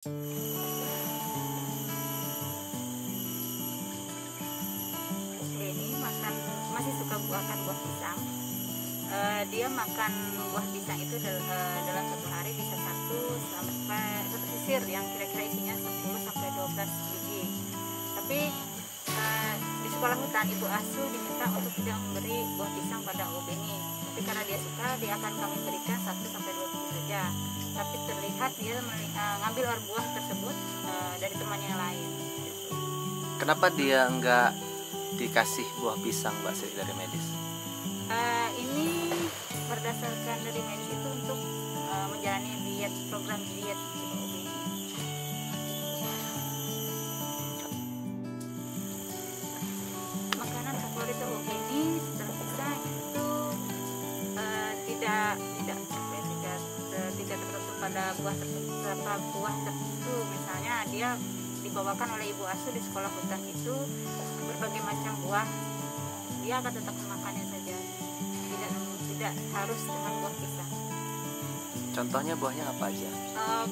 Ini makan masih suka makan buah pisang. Dia makan buah pisang itu dalam satu hari bisa satu sisir yang kira-kira isinya 10 sampai 12 biji. Tapi di sekolah hutan ibu asuh diminta untuk tidak memberi buah pisang pada Obeni. Tapi karena dia suka, dia akan kami berikan 1 sampai 2 biji saja. Tapi terlihat dia ngambil buah tersebut dari temannya yang lain. Kenapa dia enggak dikasih buah pisang, Mbak Sri, dari medis? Ini berdasarkan dari medis itu untuk menjalani program diet Obeni. Makanan favorit Obeni setelah pisang itu tidak tertentu pada buah tertentu. Misalnya dia dibawakan oleh ibu asuh di sekolah hutan itu berbagai macam buah, dia akan tetap memakannya saja, tidak harus dengan buah pisang. Contohnya buahnya apa aja?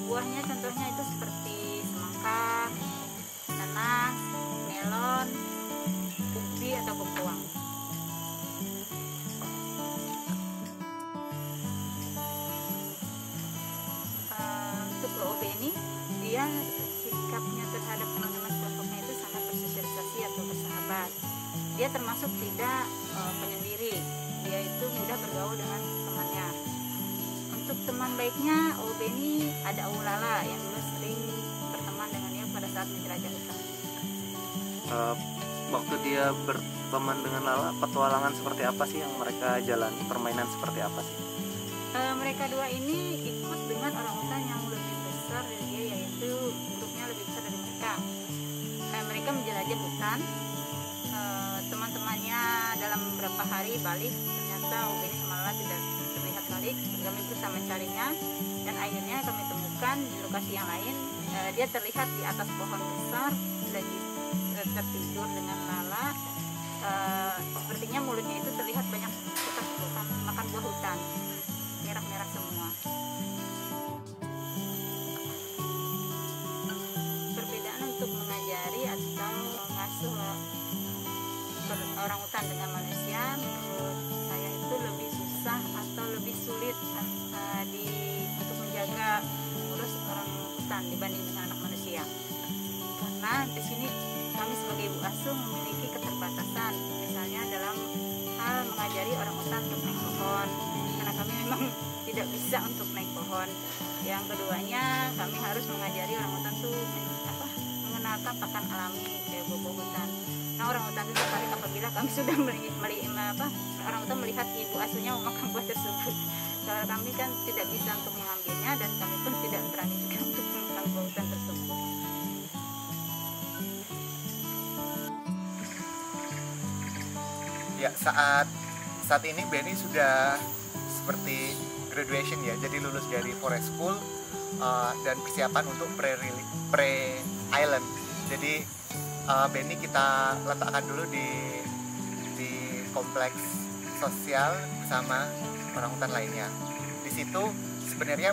Buahnya contohnya itu seperti semangka, nanas, melon, ubi atau bengkoang. Untuk Obeni, dia sikapnya terhadap teman-teman kelompoknya itu sangat bersosialisasi atau bersahabat. Dia termasuk tidak penyendiri. Dia itu mudah bergaul dengan temannya. Untuk teman baiknya Obeni ada Aulala yang dulu sering berteman dengannya pada saat menjelajah hutan. Waktu dia berteman dengan Lala, petualangan seperti apa sih yang mereka jalani? Permainan seperti apa sih? Mereka dua ini ikut dengan orangutan yang lebih besar dari dia, yaitu bentuknya lebih besar dari mereka. Mereka menjelajah hutan. Teman-temannya dalam beberapa hari balik, ternyata Obeni sama Lala tidak terlihat balik. Kami berusaha mencarinya dan akhirnya kami temukan di lokasi yang lain. Dia terlihat di atas pohon besar lagi tertidur dengan Lala. Sepertinya mulutnya itu terlihat banyak bekas makan buah hutan, merah-merah semua. Perbedaan untuk mengajari atau mengasuh orang hutan dengan manusia menurut saya itu lebih susah atau lebih sulit untuk menjaga mengurus orang hutan dibanding dengan anak manusia. Karena di sini kami sebagai ibu asuh memiliki keterbatasan, misalnya dalam hal mengajari orang hutan untuk naik pohon, karena kami memang tidak bisa untuk naik pohon. Yang keduanya, kami harus mengajari orang hutan tuh mengenalkan pakan alami kayak bobo hutan. Nah, orang hutan itu tertarik apabila kami sudah orang hutan melihat ibu asuhnya memakan buah tersebut. Soalnya kami kan tidak bisa untuk mengambilnya dan kami pun tidak berani juga untuk memakan buah hutan tersebut. Ya, saat ini Beni sudah seperti graduation ya, jadi lulus dari forest school dan persiapan untuk pre-island. Jadi Beni kita letakkan dulu di kompleks sosial bersama orang hutan lainnya. Di situ sebenarnya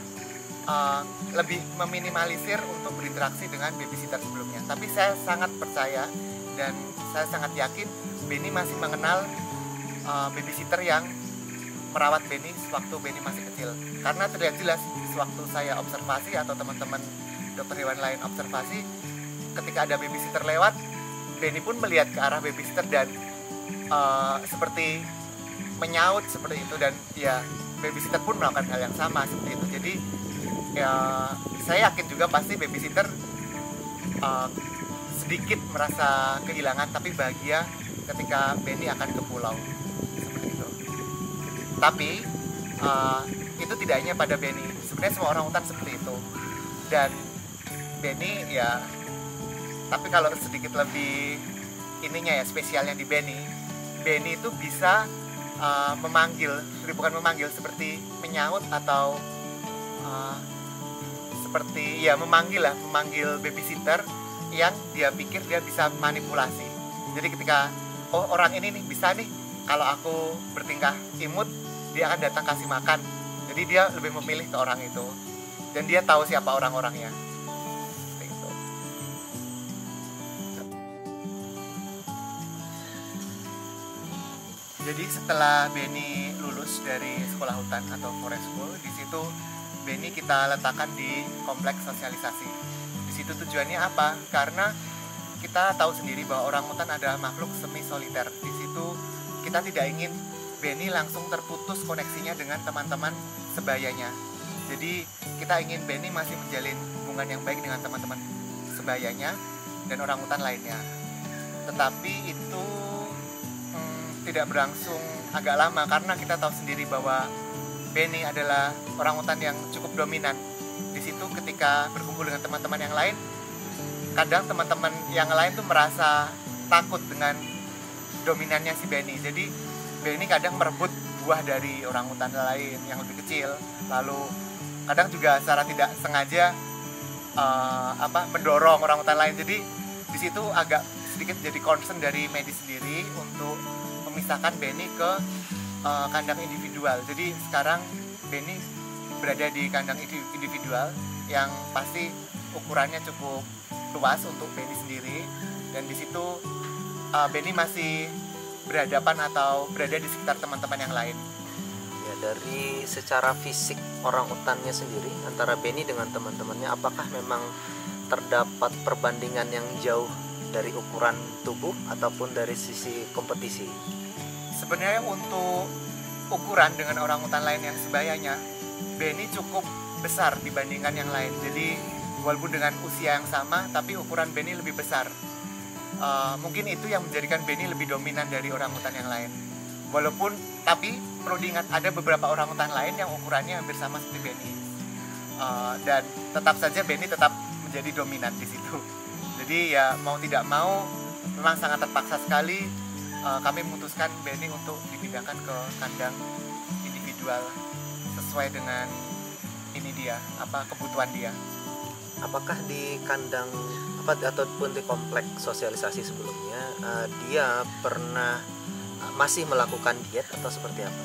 lebih meminimalisir untuk berinteraksi dengan babysitter sebelumnya. Tapi saya sangat percaya dan saya sangat yakin Beni masih mengenal babysitter yang merawat Beni sewaktu Beni masih kecil. Karena terlihat jelas sewaktu saya observasi atau teman-teman dokter hewan lain observasi, ketika ada babysitter lewat, Beni pun melihat ke arah babysitter dan seperti menyaut seperti itu, dan ya babysitter pun melakukan hal yang sama seperti itu. Jadi ya saya yakin juga pasti babysitter sedikit merasa kehilangan tapi bahagia ketika Beni akan ke pulau seperti itu. Tapi itu tidak hanya pada Beni, sebenarnya semua orang hutan seperti itu. Dan Beni ya, tapi kalau sedikit lebih ininya ya, spesialnya di Beni itu bisa bukan memanggil, seperti menyaut atau seperti ya memanggil babysitter yang dia pikir dia bisa manipulasi. Jadi ketika orang ini nih bisa nih, kalau aku bertingkah imut, dia akan datang kasih makan. Jadi dia lebih memilih ke orang itu, dan dia tahu siapa orang-orangnya. Jadi setelah Benny lulus dari sekolah hutan atau forest school, di situ Benny kita letakkan di kompleks sosialisasi. Di situ tujuannya apa? Karena kita tahu sendiri bahwa orangutan adalah makhluk semi soliter. Di situ kita tidak ingin Benny langsung terputus koneksinya dengan teman-teman sebayanya. Jadi kita ingin Benny masih menjalin hubungan yang baik dengan teman-teman sebayanya dan orangutan lainnya. Tetapi itu tidak berlangsung agak lama karena kita tahu sendiri bahwa Benny adalah orangutan yang cukup dominan. Di situ ketika berkumpul dengan teman-teman yang lain, kadang teman-teman yang lain tuh merasa takut dengan dominannya si Benny. Jadi Benny kadang merebut buah dari orangutan lain yang lebih kecil, lalu kadang juga secara tidak sengaja mendorong orangutan lain. Jadi di situ agak sedikit jadi concern dari medis sendiri untuk memisahkan Benny ke kandang individual. Jadi sekarang Benny berada di kandang individual yang pasti ukurannya cukup luas untuk Benny sendiri, dan di situ Benny masih berhadapan atau berada di sekitar teman-teman yang lain. Ya, dari secara fisik orangutannya sendiri antara Benny dengan teman-temannya, apakah memang terdapat perbandingan yang jauh dari ukuran tubuh ataupun dari sisi kompetisi? Sebenarnya untuk ukuran dengan orangutan lain yang sebayanya, Benny cukup besar dibandingkan yang lain. Jadi walaupun dengan usia yang sama, tapi ukuran Benny lebih besar. Mungkin itu yang menjadikan Benny lebih dominan dari orangutan yang lain. Tapi perlu diingat ada beberapa orangutan lain yang ukurannya hampir sama seperti Benny. Dan tetap saja Benny tetap menjadi dominan di situ. Jadi ya mau tidak mau memang sangat terpaksa sekali kami memutuskan Benny untuk dipindahkan ke kandang individual sesuai dengan kebutuhan dia. Apakah di kandang ataupun di kompleks sosialisasi sebelumnya dia pernah masih melakukan diet atau seperti apa?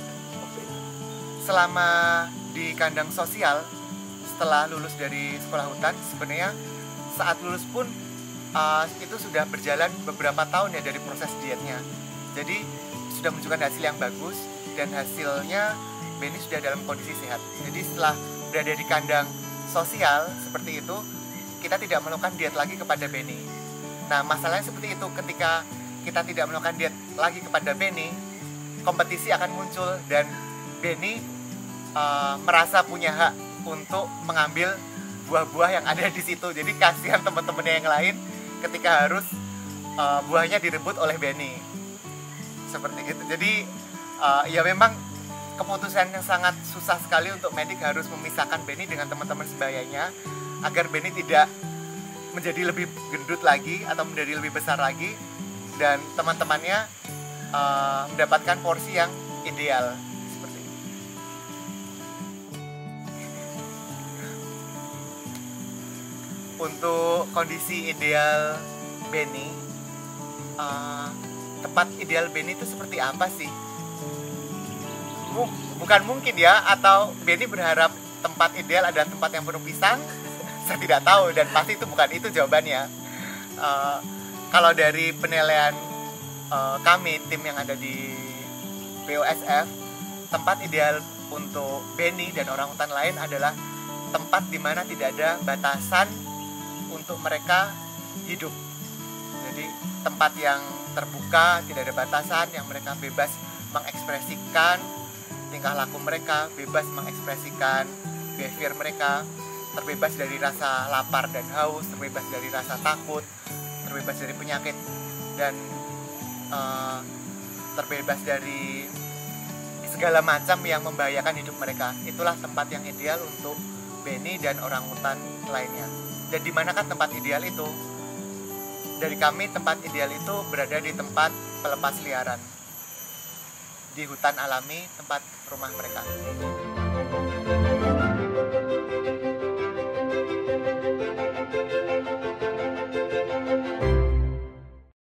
Selama di kandang sosial setelah lulus dari sekolah hutan, sebenarnya saat lulus pun itu sudah berjalan beberapa tahun ya dari proses dietnya. Jadi sudah menunjukkan hasil yang bagus dan hasilnya Benny sudah dalam kondisi sehat. Jadi setelah berada di kandang sosial seperti itu, kita tidak melakukan diet lagi kepada Benny. Nah, masalahnya seperti itu, ketika kita tidak melakukan diet lagi kepada Benny, kompetisi akan muncul dan Benny merasa punya hak untuk mengambil buah-buah yang ada di situ. Jadi kasihan teman-temannya yang lain ketika harus buahnya direbut oleh Benny. Seperti itu. Jadi ya memang keputusan yang sangat susah sekali untuk medik harus memisahkan Benny dengan teman-teman sebayanya agar Benny tidak menjadi lebih gendut lagi atau menjadi lebih besar lagi dan teman-temannya mendapatkan porsi yang ideal seperti itu. Untuk kondisi ideal Benny, tempat ideal Benny itu seperti apa sih? Bukan mungkin ya, atau Benny berharap tempat ideal adalah tempat yang penuh pisang? Saya tidak tahu dan pasti itu bukan itu jawabannya. Kalau dari penilaian kami, tim yang ada di BOSF, tempat ideal untuk Benny dan orangutan lain adalah tempat di mana tidak ada batasan untuk mereka hidup. Jadi tempat yang terbuka, tidak ada batasan, yang mereka bebas mengekspresikan tingkah laku mereka, bebas mengekspresikan behavior mereka, terbebas dari rasa lapar dan haus, terbebas dari rasa takut, terbebas dari penyakit, dan terbebas dari segala macam yang membahayakan hidup mereka. Itulah tempat yang ideal untuk Benny dan orangutan lainnya. Dan di manakah tempat ideal itu? Dari kami, tempat ideal itu berada di tempat pelepas liaran, di hutan alami tempat rumah mereka.